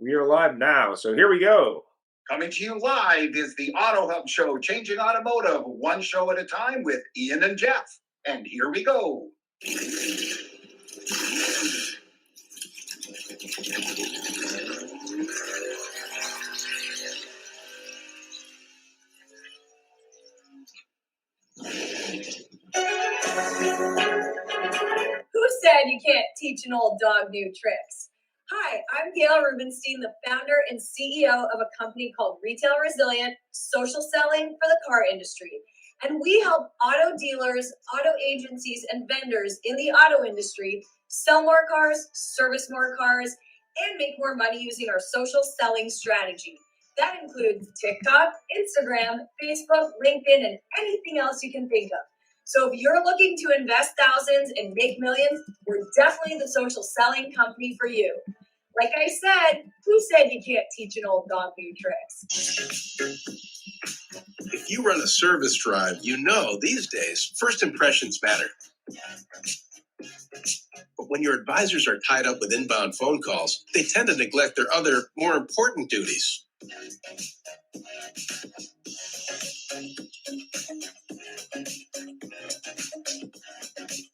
We are live now, so here we go. Coming to you live is the AutoHub show, changing automotive one show at a time with Ian and Jeff. And here we go. Who said you can't teach an old dog new tricks? Hi, I'm Gail Rubenstein, the founder and CEO of a company called Retail Resilient, social selling for the car industry. And we help auto dealers, auto agencies, and vendors in the auto industry sell more cars, service more cars, and make more money using our social selling strategy. That includes TikTok, Instagram, Facebook, LinkedIn, and anything else you can think of. So if you're looking to invest thousands and make millions, we're definitely the social selling company for you. Like I said, who said you can't teach an old dog new tricks? If you run a service drive, you know these days first impressions matter. But when your advisors are tied up with inbound phone calls, they tend to neglect their other, more important duties.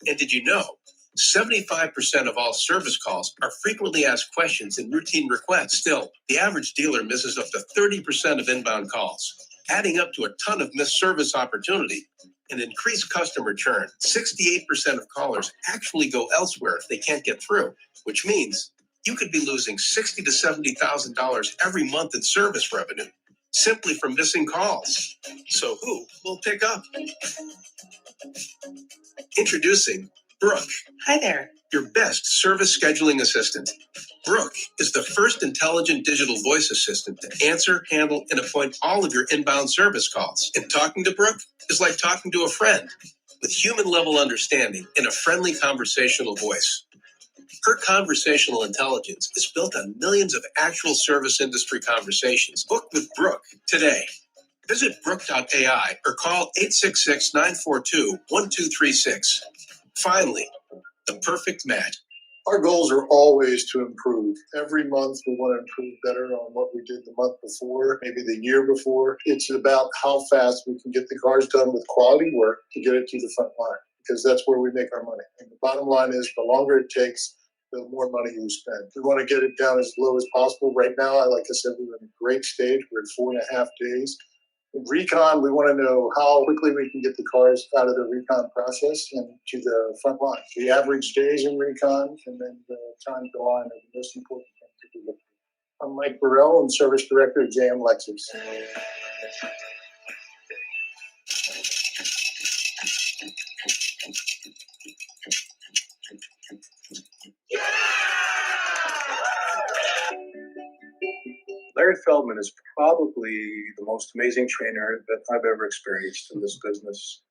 And did you know 75% of all service calls are frequently asked questions and routine requests? Still, the average dealer misses up to 30% of inbound calls, adding up to a ton of missed service opportunity and increased customer churn. 68% of callers actually go elsewhere if they can't get through, which means you could be losing $60,000 to $70,000 every month in service revenue simply from missing calls. So who will pick up? Introducing Brooke. Hi there. Your best service scheduling assistant. Brooke is the first intelligent digital voice assistant to answer, handle, and appoint all of your inbound service calls. And talking to Brooke is like talking to a friend with human-level understanding and a friendly conversational voice. Her conversational intelligence is built on millions of actual service industry conversations. Book with Brooke today. Visit Brooke.ai or call 866-942-1236. Finally, the perfect match. Our goals are always to improve. Every month we want to improve better on what we did the month before, maybe the year before. It's about how fast we can get the cars done with quality work to get it to the front line, because that's where we make our money. And the bottom line is the longer it takes, the more money you spend. We want to get it down as low as possible. Right now, like I said, we're in a great stage. We're at 4.5 days. In recon, we want to know how quickly we can get the cars out of the recon process and to the front line. The average days in recon and then the time to line are the most important thing to do. I'm Mike Burrell, I'm Service Director at JM Lexus. Larry Feldman is probably the most amazing trainer that I've ever experienced in this business.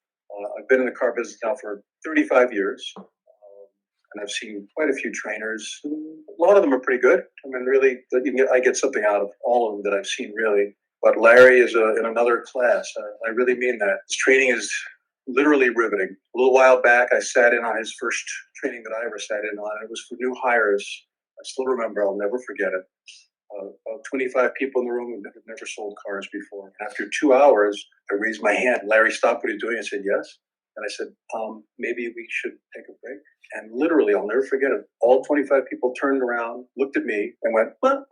I've been in the car business now for 35 years, and I've seen quite a few trainers. A lot of them are pretty good. I mean, really, I get something out of all of them that I've seen, really. But Larry is in another class. I really mean that. His training is literally riveting. A little while back, I sat in on his first training that I ever sat in on. It was for new hires. I still remember. I'll never forget it. About 25 people in the room who had never sold cars before. After 2 hours, I raised my hand. Larry stopped what he's doing and said, yes. And I said, maybe we should take a break. And literally, I'll never forget it. All 25 people turned around, looked at me, and went, well,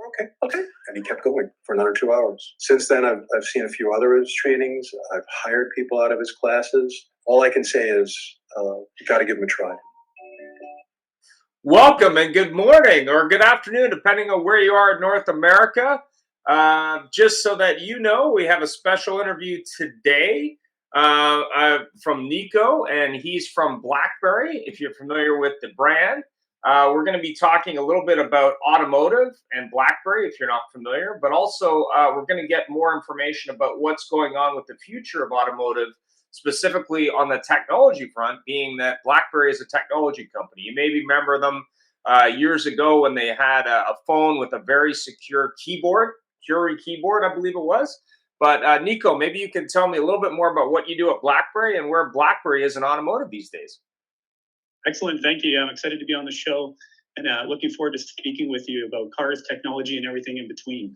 okay. And he kept going for another 2 hours. Since then, I've seen a few other of his trainings. I've hired people out of his classes. All I can say is, you got to give him a try. Welcome and good morning or good afternoon, depending on where you are in North America. Just so that you know, we have a special interview today from Nico, and he's from Blackberry, if you're familiar with the brand. We're going to be talking a little bit about Automotive and Blackberry, if you're not familiar, but also we're going to get more information about what's going on with the future of Automotive, specifically on the technology front, being that Blackberry is a technology company. You maybe remember them years ago when they had a phone with a very secure keyboard, Curie keyboard, I believe it was. But Nico, maybe you can tell me a little bit more about what you do at Blackberry and where Blackberry is in automotive these days. Excellent. Thank you. I'm excited to be on the show. and looking forward to speaking with you about cars, technology, and everything in between.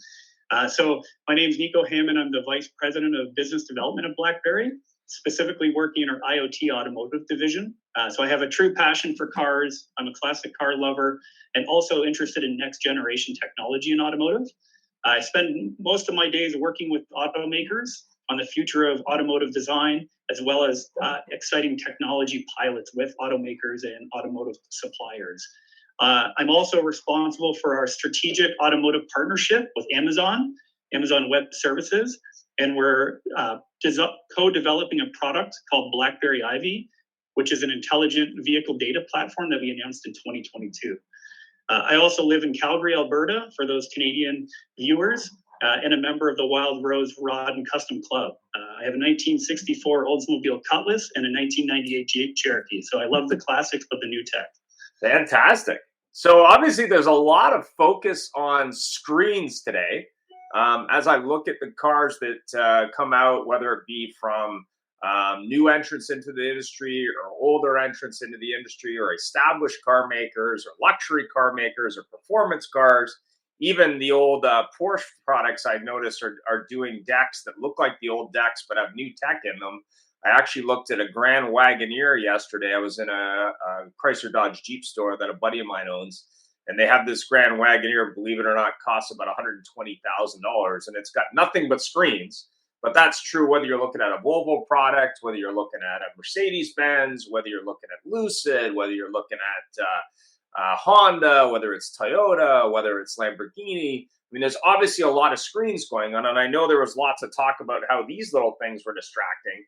So my name is Nico Hammond. I'm the Vice President of Business Development of Blackberry, specifically working in our IoT Automotive division. So I have a true passion for cars. I'm a classic car lover and also interested in next generation technology in automotive. I spend most of my days working with automakers on the future of automotive design, as well as exciting technology pilots with automakers and automotive suppliers. I'm also responsible for our strategic automotive partnership with Amazon Web Services, and we're co-developing a product called Blackberry Ivy, which is an intelligent vehicle data platform that we announced in 2022. I also live in Calgary, Alberta, for those Canadian viewers, and a member of the Wild Rose Rod and Custom Club. I have a 1964 Oldsmobile Cutlass and a 1998 Jeep Cherokee, so I love the classics but the new tech. Fantastic. So obviously there's a lot of focus on screens today. As I look at the cars that come out, whether it be from new entrants into the industry or older entrants into the industry or established car makers or luxury car makers or performance cars, even the old Porsche products I've noticed are doing decks that look like the old decks but have new tech in them. I actually looked at a Grand Wagoneer yesterday. I was in a Chrysler Dodge Jeep store that a buddy of mine owns, and they have this Grand Wagoneer, believe it or not, costs about $120,000, and it's got nothing but screens. But that's true whether you're looking at a Volvo product, whether you're looking at a Mercedes-Benz, whether you're looking at Lucid, whether you're looking at Honda, whether it's Toyota, whether it's Lamborghini. I mean, there's obviously a lot of screens going on, and I know there was lots of talk about how these little things were distracting.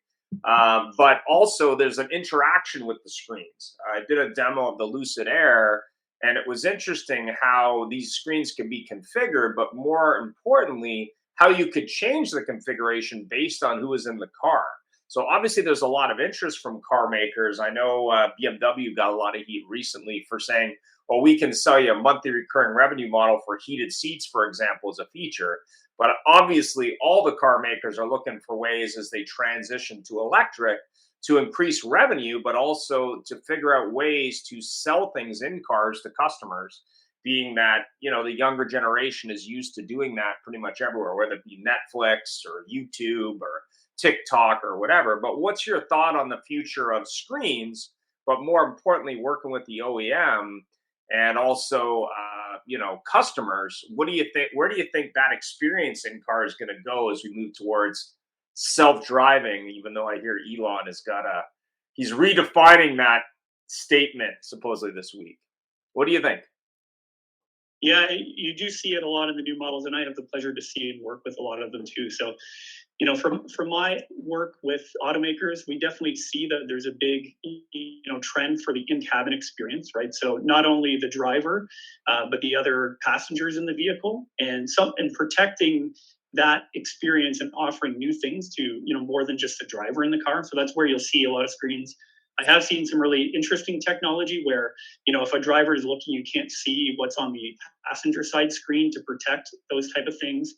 But also there's an interaction with the screens. I did a demo of the Lucid Air, and it was interesting how these screens can be configured, but more importantly, how you could change the configuration based on who is in the car. So obviously there's a lot of interest from car makers. I know BMW got a lot of heat recently for saying, well, we can sell you a monthly recurring revenue model for heated seats, for example, as a feature. But obviously, all the car makers are looking for ways as they transition to electric to increase revenue, but also to figure out ways to sell things in cars to customers, being that, you know, the younger generation is used to doing that pretty much everywhere, whether it be Netflix or YouTube or TikTok or whatever. But what's your thought on the future of screens, but more importantly, working with the OEM and also, customers? What do you think? Where do you think that experience in car is going to go as we move towards self-driving? Even though I hear Elon he's redefining that statement supposedly this week. What do you think? Yeah, you do see it a lot in the new models, and I have the pleasure to see and work with a lot of them too. So, from my work with automakers, we definitely see that there's a big, trend for the in-cabin experience, right? So not only the driver, but the other passengers in the vehicle, and protecting that experience and offering new things to, more than just the driver in the car. So that's where you'll see a lot of screens. I have seen some really interesting technology where, if a driver is looking, you can't see what's on the passenger side screen to protect those type of things.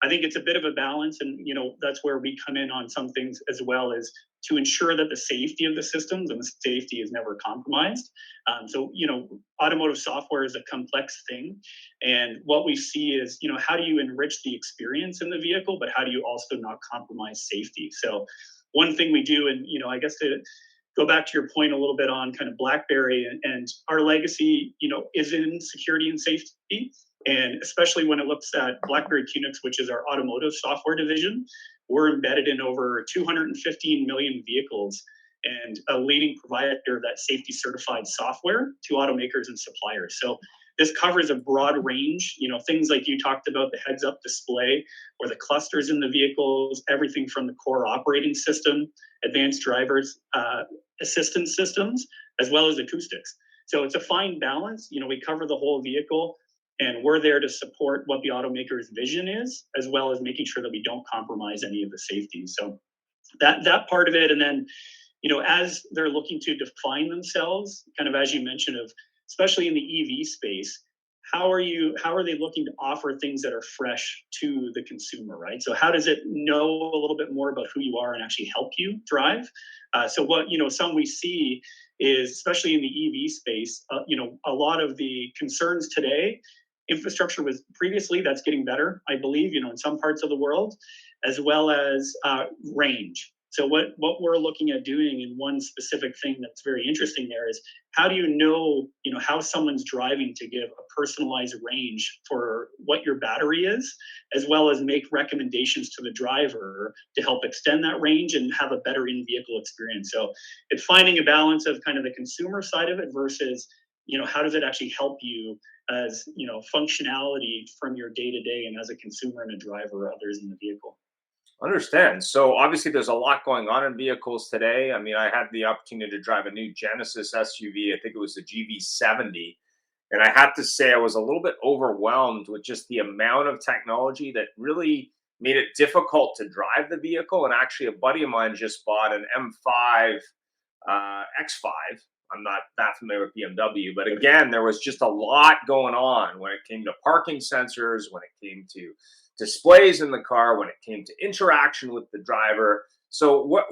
I think it's a bit of a balance, and that's where we come in on some things as well, as to ensure that the safety of the systems and the safety is never compromised. So automotive software is a complex thing, and what we see is how do you enrich the experience in the vehicle, but how do you also not compromise safety? So one thing we do, and I guess to go back to your point a little bit on kind of Blackberry and our legacy, is in security and safety. And especially when it looks at Blackberry QNX, which is our automotive software division, we're embedded in over 215 million vehicles and a leading provider of that safety certified software to automakers and suppliers. So this covers a broad range, things like you talked about, the heads up display or the clusters in the vehicles, everything from the core operating system, advanced drivers assistance systems, as well as acoustics. So it's a fine balance. We cover the whole vehicle, and we're there to support what the automaker's vision is, as well as making sure that we don't compromise any of the safety. So that part of it. And then, as they're looking to define themselves, kind of as you mentioned, of especially in the EV space, how are they looking to offer things that are fresh to the consumer, right? So how does it know a little bit more about who you are and actually help you drive? So what, some we see is, especially in the EV space, a lot of the concerns today, infrastructure was previously, that's getting better, I believe, in some parts of the world, as well as range. So what we're looking at doing, and one specific thing that's very interesting there, is how do you know how someone's driving to give a personalized range for what your battery is, as well as make recommendations to the driver to help extend that range and have a better in-vehicle experience. So it's finding a balance of kind of the consumer side of it versus how does it actually help you as functionality from your day-to-day and as a consumer and a driver or others in the vehicle. Understand. So obviously, there's a lot going on in vehicles today. I mean, I had the opportunity to drive a new Genesis SUV. I think it was the GV70, and I have to say I was a little bit overwhelmed with just the amount of technology that really made it difficult to drive the vehicle. And actually, a buddy of mine just bought an M5 X5. I'm not that familiar with BMW, but again, there was just a lot going on when it came to parking sensors, when it came to displays in the car, when it came to interaction with the driver. So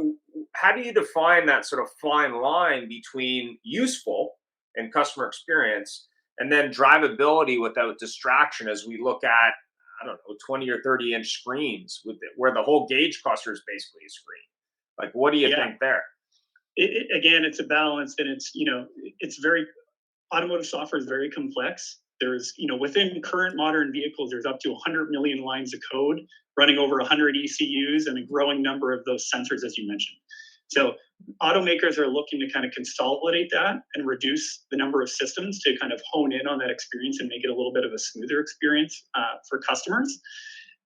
how do you define that sort of fine line between useful and customer experience and then drivability without distraction, as we look at, I don't know, 20 or 30 inch screens where the whole gauge cluster is basically a screen? Like, what do you think there? Again, it's a balance, and it's very, automotive software is very complex. There's, within current modern vehicles, there's up to 100 million lines of code running over 100 ECUs and a growing number of those sensors, as you mentioned. So automakers are looking to kind of consolidate that and reduce the number of systems to kind of hone in on that experience and make it a little bit of a smoother experience for customers.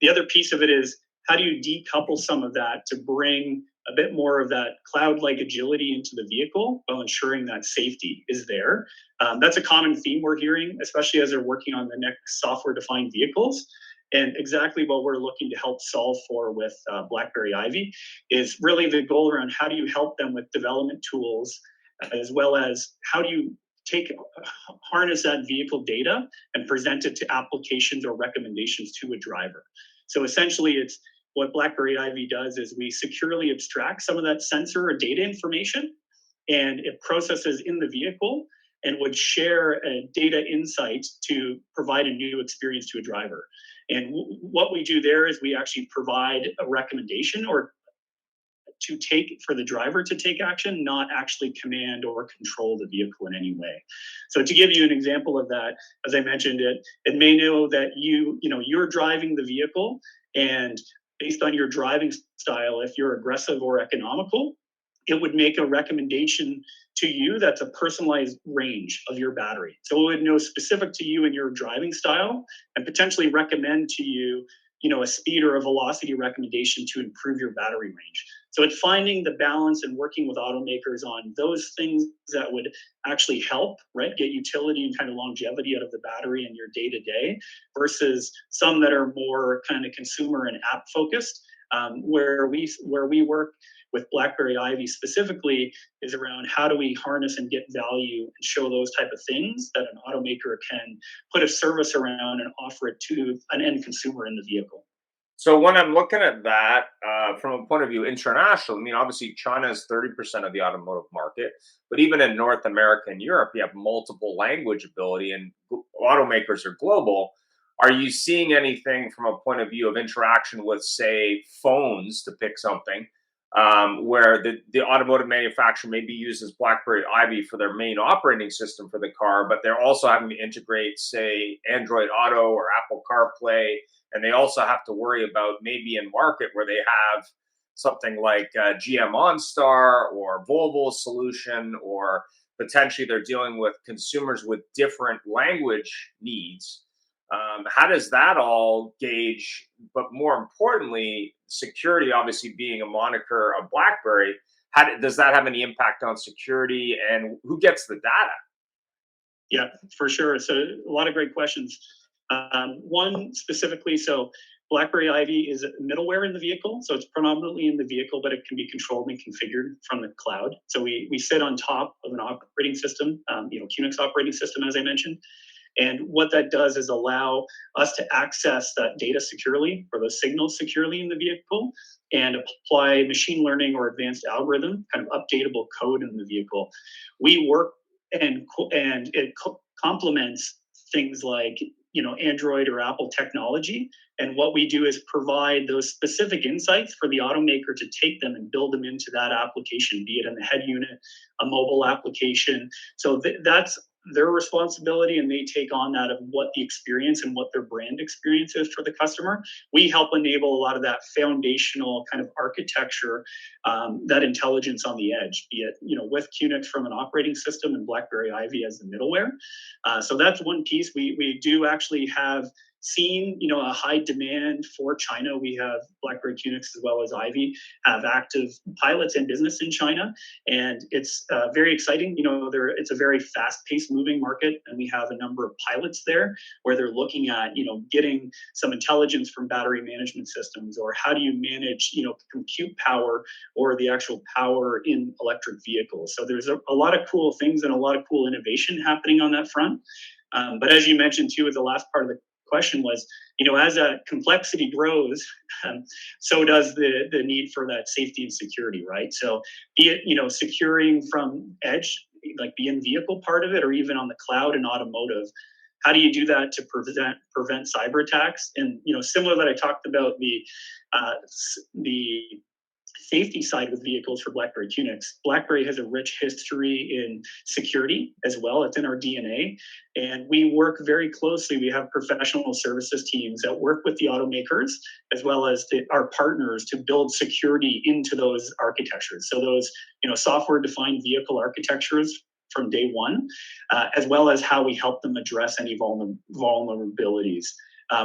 The other piece of it is, how do you decouple some of that to bring a bit more of that cloud-like agility into the vehicle while ensuring that safety is there? That's a common theme we're hearing, especially as they're working on the next software-defined vehicles. And exactly what we're looking to help solve for with Blackberry Ivy is really the goal around how do you help them with development tools, as well as how do you harness that vehicle data and present it to applications or recommendations to a driver. So essentially, it's what Blackberry Ivy does is we securely abstract some of that sensor or data information, and it processes in the vehicle and would share data insights to provide a new experience to a driver. And what we do there is we actually provide a recommendation or to take for the driver to take action, not actually command or control the vehicle in any way. So to give you an example of that, as I mentioned, it may know that you're driving the vehicle, and based on your driving style, if you're aggressive or economical, it would make a recommendation to you that's a personalized range of your battery. So it would know specific to you and your driving style and potentially recommend to you, a speed or a velocity recommendation to improve your battery range. So it's finding the balance and working with automakers on those things that would actually help, right, get utility and kind of longevity out of the battery in your day-to-day versus some that are more kind of consumer and app focused. Where we work with Blackberry Ivy specifically is around how do we harness and get value and show those type of things that an automaker can put a service around and offer it to an end consumer in the vehicle. So when I'm looking at that from a point of view international, I mean, obviously China is 30% of the automotive market, but even in North America and Europe, you have multiple language ability and automakers are global. Are you seeing anything from a point of view of interaction with, say, phones, to pick something, where the automotive manufacturer maybe uses Blackberry Ivy for their main operating system for the car, but they're also having to integrate, say, Android Auto or Apple CarPlay, and they also have to worry about maybe in market where they have something like GM OnStar or Volvo solution, or potentially they're dealing with consumers with different language needs. How does that all gauge? But more importantly, security obviously being a moniker of BlackBerry, does that have any impact on security, and who gets the data? Yeah, for sure. So a lot of great questions. One specifically, so Blackberry Ivy is middleware in the vehicle. So it's predominantly in the vehicle, but it can be controlled and configured from the cloud. So we sit on top of an operating system, QNX operating system, as I mentioned. And what that does is allow us to access that data securely, or those signals securely in the vehicle, and apply machine learning or advanced algorithm, kind of updatable code in the vehicle. We work and it complements things like, Android or Apple technology. And what we do is provide those specific insights for the automaker to take them and build them into that application, be it in the head unit, a mobile application. So that's their responsibility, and they take on that of what the experience and what their brand experience is for the customer. We help enable a lot of that foundational kind of architecture, that intelligence on the edge, be it, with QNX from an operating system and Blackberry Ivy as the middleware. So that's one piece. We do actually have seen, a high demand for China. We have Blackberry QNX as well as Ivy have active pilots and business in China, and it's very exciting. It's a very fast-paced moving market, and we have a number of pilots there where they're looking at, getting some intelligence from battery management systems, or how do you manage, compute power or the actual power in electric vehicles. So there's a lot of cool things and a lot of cool innovation happening on that front. But as you mentioned too, the last part of the question was, as that complexity grows, so does the need for that safety and security, right? So be it, securing from edge, like the in-vehicle part of it, or even on the cloud and automotive. How do you do that to prevent cyber attacks? And, similar that I talked about the safety side with vehicles for Blackberry QNX. Blackberry has a rich history in security as well. It's in our DNA. And we work very closely. We have professional services teams that work with the automakers as well as our partners to build security into those architectures. So those, software-defined vehicle architectures from day one, as well as how we help them address any vulnerabilities.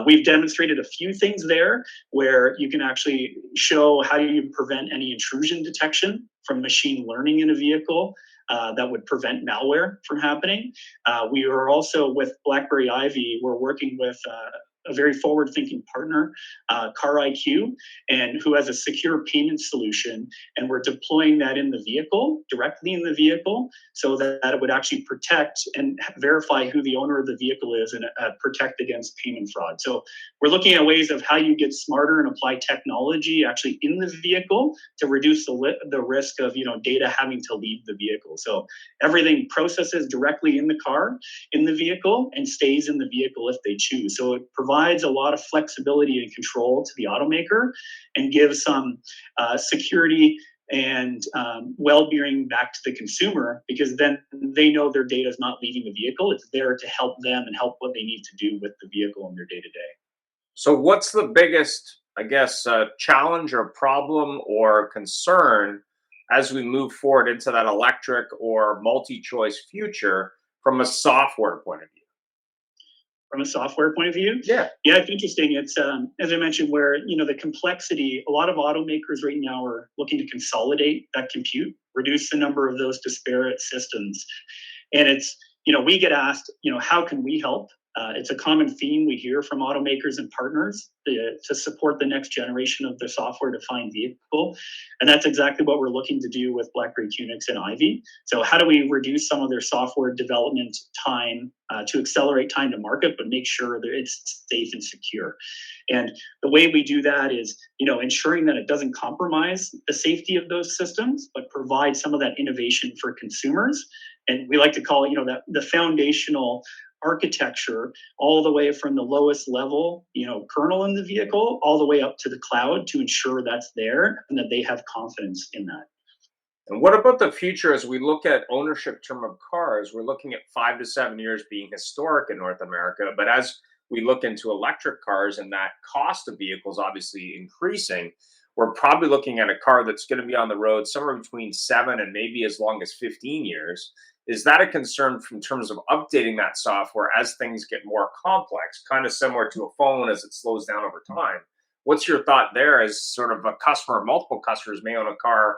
We've demonstrated a few things there where you can actually show how you prevent any intrusion detection from machine learning in a vehicle that would prevent malware from happening. We are also, with Blackberry Ivy, we're working with a very forward-thinking partner, Car IQ, and who has a secure payment solution, and we're deploying that in the vehicle, directly in the vehicle, so that it would actually protect and verify who the owner of the vehicle is and protect against payment fraud. So we're looking at ways of how you get smarter and apply technology actually in the vehicle to reduce the risk of data having to leave the vehicle. So everything processes directly in the car, in the vehicle, and stays in the vehicle if they choose. So it provides a lot of flexibility and control to the automaker and gives some security and well-being back to the consumer, because then they know their data is not leaving the vehicle. It's there to help them and help what they need to do with the vehicle in their day-to-day. So, what's the biggest, challenge or problem or concern as we move forward into that electric or multi-choice future from a software point of view? From a software point of view? Yeah, it's interesting. It's, as I mentioned, where, the complexity, a lot of automakers right now are looking to consolidate that compute, reduce the number of those disparate systems. And it's, we get asked, how can we help? It's a common theme we hear from automakers and partners to support the next generation of their software-defined vehicle. And that's exactly what we're looking to do with Blackberry QNX and Ivy. So how do we reduce some of their software development time to accelerate time to market, but make sure that it's safe and secure? And the way we do that is, ensuring that it doesn't compromise the safety of those systems, but provide some of that innovation for consumers. And we like to call it, that the foundational architecture, all the way from the lowest level, kernel in the vehicle, all the way up to the cloud, to ensure that's there and that they have confidence in that. and what about the future as we look at ownership term of cars? We're looking at 5 to 7 years being historic in North America, but as we look into electric cars and that cost of vehicles obviously increasing, we're probably looking at a car that's going to be on the road somewhere between 7 and maybe as long as 15 years. Is that a concern in terms of updating that software as things get more complex, kind of similar to a phone as it slows down over time? What's your thought there as sort of a customer, multiple customers may own a car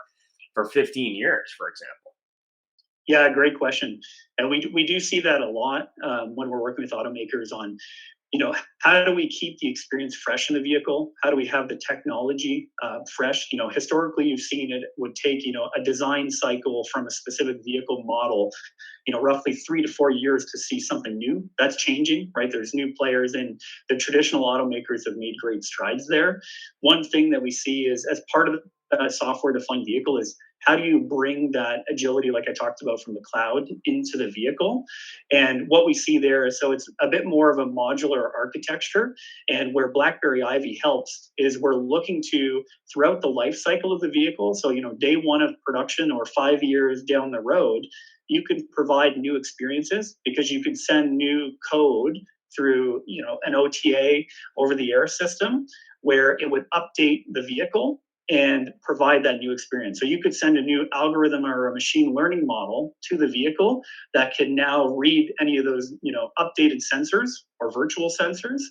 for 15 years, for example? Yeah, great question. And we do see that a lot when we're working with automakers on, how do we keep the experience fresh in the vehicle? How do we have the technology fresh? Historically, you've seen it would take, a design cycle from a specific vehicle model roughly 3 to 4 years to see something new. That's changing, right? There's new players, and the traditional automakers have made great strides there. One thing that we see is, as part of the software-defined vehicle, is how do you bring that agility, like I talked about, from the cloud into the vehicle? And what we see there is, so it's a bit more of a modular architecture. And where Blackberry Ivy helps is we're looking to, throughout the life cycle of the vehicle, so day one of production or 5 years down the road, you can provide new experiences because you can send new code through an OTA over the air system where it would update the vehicle and provide that new experience. So you could send a new algorithm or a machine learning model to the vehicle that can now read any of those, updated sensors or virtual sensors,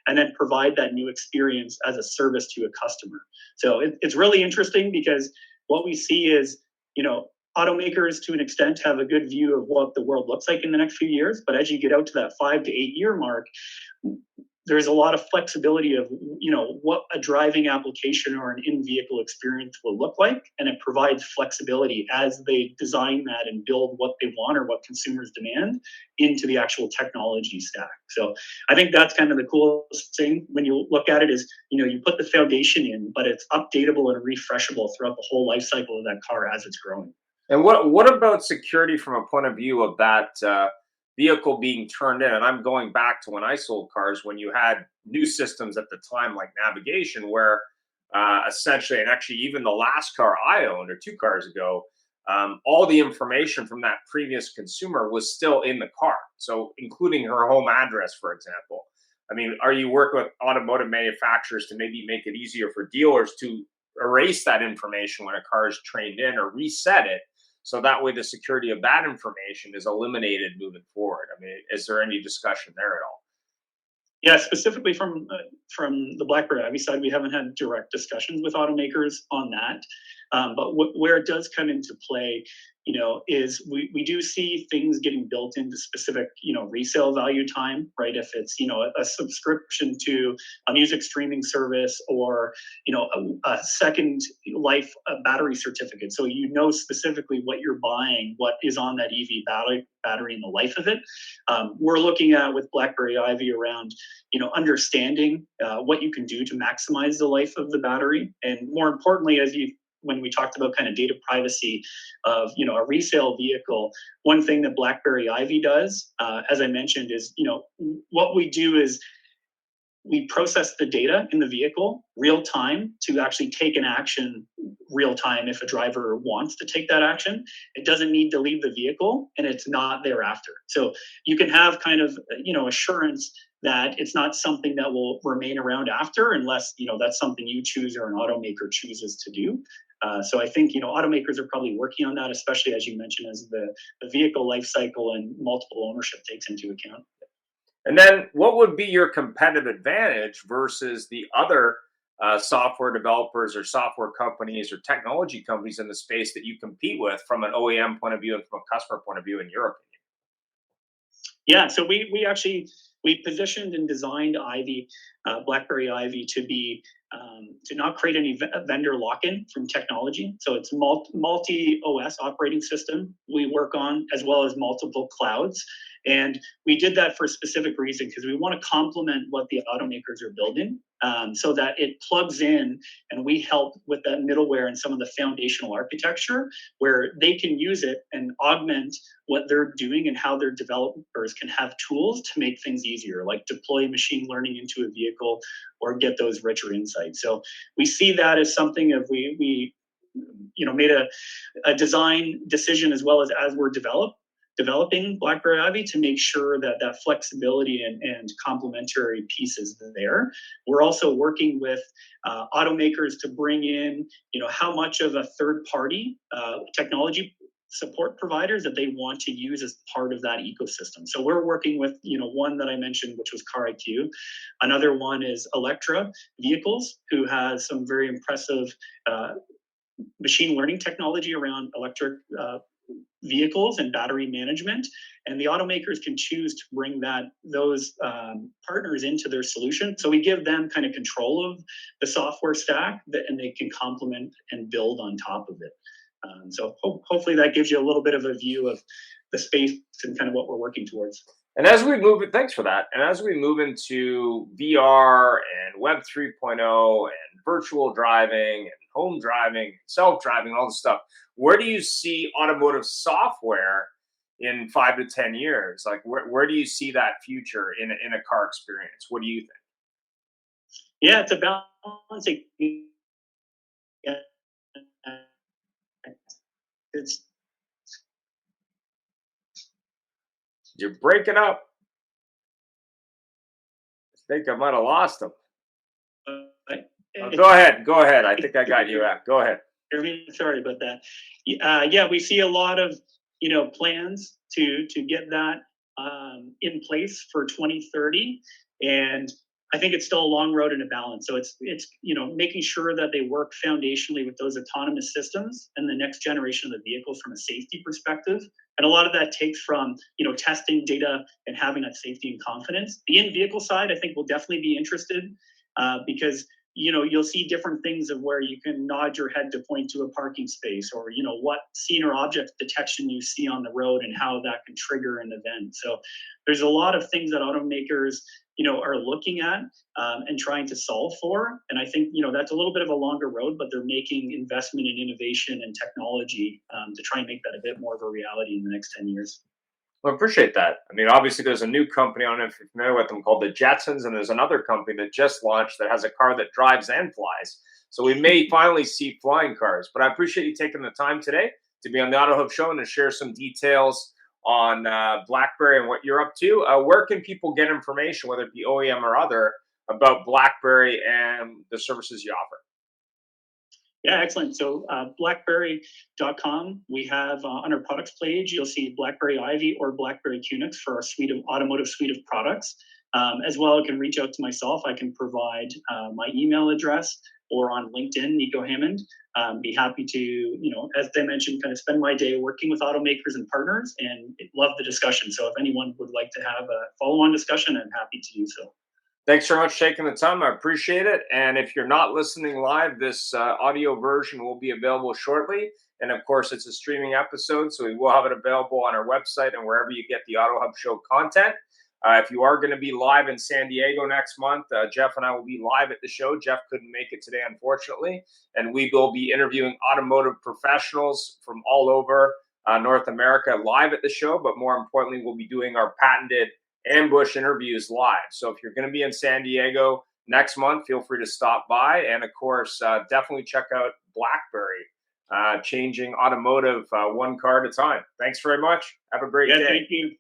and then provide that new experience as a service to a customer. So it's really interesting because what we see is, automakers to an extent have a good view of what the world looks like in the next few years, but as you get out to that 5 to 8 year mark, there's a lot of flexibility of what a driving application or an in-vehicle experience will look like, and it provides flexibility as they design that and build what they want or what consumers demand into the actual technology stack. So I think that's kind of the coolest thing when you look at it is, you put the foundation in, but it's updatable and refreshable throughout the whole life cycle of that car as it's growing. And what about security from a point of view of that vehicle being turned in? And I'm going back to when I sold cars, when you had new systems at the time like navigation, where essentially, and actually even the last car I owned, or 2 cars ago, all the information from that previous consumer was still in the car. So including her home address, for example. I mean, are you working with automotive manufacturers to maybe make it easier for dealers to erase that information when a car is trained in, or reset it, so that way the security of that information is eliminated moving forward? I mean, is there any discussion there at all? Yeah, specifically from the Blackberry Ivy side, we haven't had direct discussions with automakers on that. But where it does come into play, is we do see things getting built into specific, resale value time, right? If it's, a subscription to a music streaming service, or, a second life battery certificate. So specifically what you're buying, what is on that EV battery and the life of it. We're looking at with Blackberry Ivy around, understanding what you can do to maximize the life of the battery. And more importantly, when we talked about kind of data privacy of, a resale vehicle, one thing that Blackberry Ivy does, as I mentioned, is, what we do is we process the data in the vehicle real time to actually take an action real time if a driver wants to take that action. It doesn't need to leave the vehicle, and it's not thereafter. So you can have kind of, assurance that it's not something that will remain around after, unless, that's something you choose or an automaker chooses to do. So I think, automakers are probably working on that, especially as you mentioned, as the vehicle life cycle and multiple ownership takes into account. And then what would be your competitive advantage versus the other software developers or software companies or technology companies in the space that you compete with from an OEM point of view and from a customer point of view, in your opinion? Yeah, so we positioned and designed Blackberry Ivy to be to not create any vendor lock-in from technology. So it's multi-OS operating system we work on, as well as multiple clouds. And we did that for a specific reason, because we want to complement what the automakers are building, so that it plugs in, and we help with that middleware and some of the foundational architecture where they can use it and augment what they're doing, and how their developers can have tools to make things easier, like deploy machine learning into a vehicle or get those richer insights. So we see that as something of we made a design decision, as well as we're developing Blackberry Ivy, to make sure that that flexibility and complementary piece is there. We're also working with automakers to bring in, how much of a third-party technology support providers that they want to use as part of that ecosystem. So we're working with, one that I mentioned, which was Car IQ. Another one is Electra Vehicles, who has some very impressive machine learning technology around electric vehicles and battery management, and the automakers can choose to bring those partners into their solution. So we give them kind of control of the software stack, and they can complement and build on top of it. So hopefully that gives you a little bit of a view of the space and kind of what we're working towards. And as we move, thanks for that. And as we move into VR and Web 3.0 and virtual driving and home driving, self-driving, all this stuff, where do you see automotive software in 5 to 10 years? Like, where do you see that future in a car experience? What do you think? Yeah, it's a balancing. It's You're breaking up. I think I might have lost him. Go ahead. Go ahead. I think I got you at. Go ahead. Sorry about that. Yeah, we see a lot of plans to get that in place for 2030, and I think it's still a long road and a balance. So it's making sure that they work foundationally with those autonomous systems and the next generation of the vehicles from a safety perspective. And a lot of that takes from testing data and having that safety and confidence. The in-vehicle side, I think, will definitely be interested because you'll see different things of where you can nod your head to point to a parking space, or what scene or object detection you see on the road and how that can trigger an event. So there's a lot of things that automakers are looking at and trying to solve for. And I think that's a little bit of a longer road, but they're making investment in innovation and technology to try and make that a bit more of a reality in the next 10 years. Well, I appreciate that. I mean, obviously, there's a new company, I don't know if you're familiar with them, called the Jetsons, and there's another company that just launched that has a car that drives and flies. So we may finally see flying cars. But I appreciate you taking the time today to be on the AutoHub show and to share some details on Blackberry and what you're up to. Where can people get information, whether it be OEM or other, about Blackberry and the services you offer? Yeah, excellent. So blackberry.com, we have on our products page, you'll see Blackberry Ivy or Blackberry QNX for our automotive suite of products. As well, you can reach out to myself. I can provide my email address, or on LinkedIn, Nico Hammond. Be happy to, as I mentioned, kind of spend my day working with automakers and partners, and love the discussion. So if anyone would like to have a follow-on discussion, I'm happy to do so. Thanks very much for taking the time. I appreciate it. And if you're not listening live, this audio version will be available shortly. And of course, it's a streaming episode, so we will have it available on our website and wherever you get the AutoHub show content. If you are going to be live in San Diego next month, Jeff and I will be live at the show. Jeff couldn't make it today, unfortunately. And we will be interviewing automotive professionals from all over North America live at the show. But more importantly, we'll be doing our patented ambush interviews live. So if you're going to be in San Diego next month, feel free to stop by. And of course, definitely check out Blackberry, changing automotive one car at a time. Thanks very much. Have a great day. Thank you.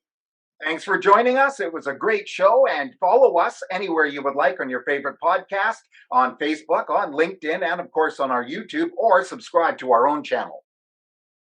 Thanks for joining us. It was a great show, and follow us anywhere you would like on your favorite podcast, on Facebook, on LinkedIn, and of course on our YouTube, or subscribe to our own channel.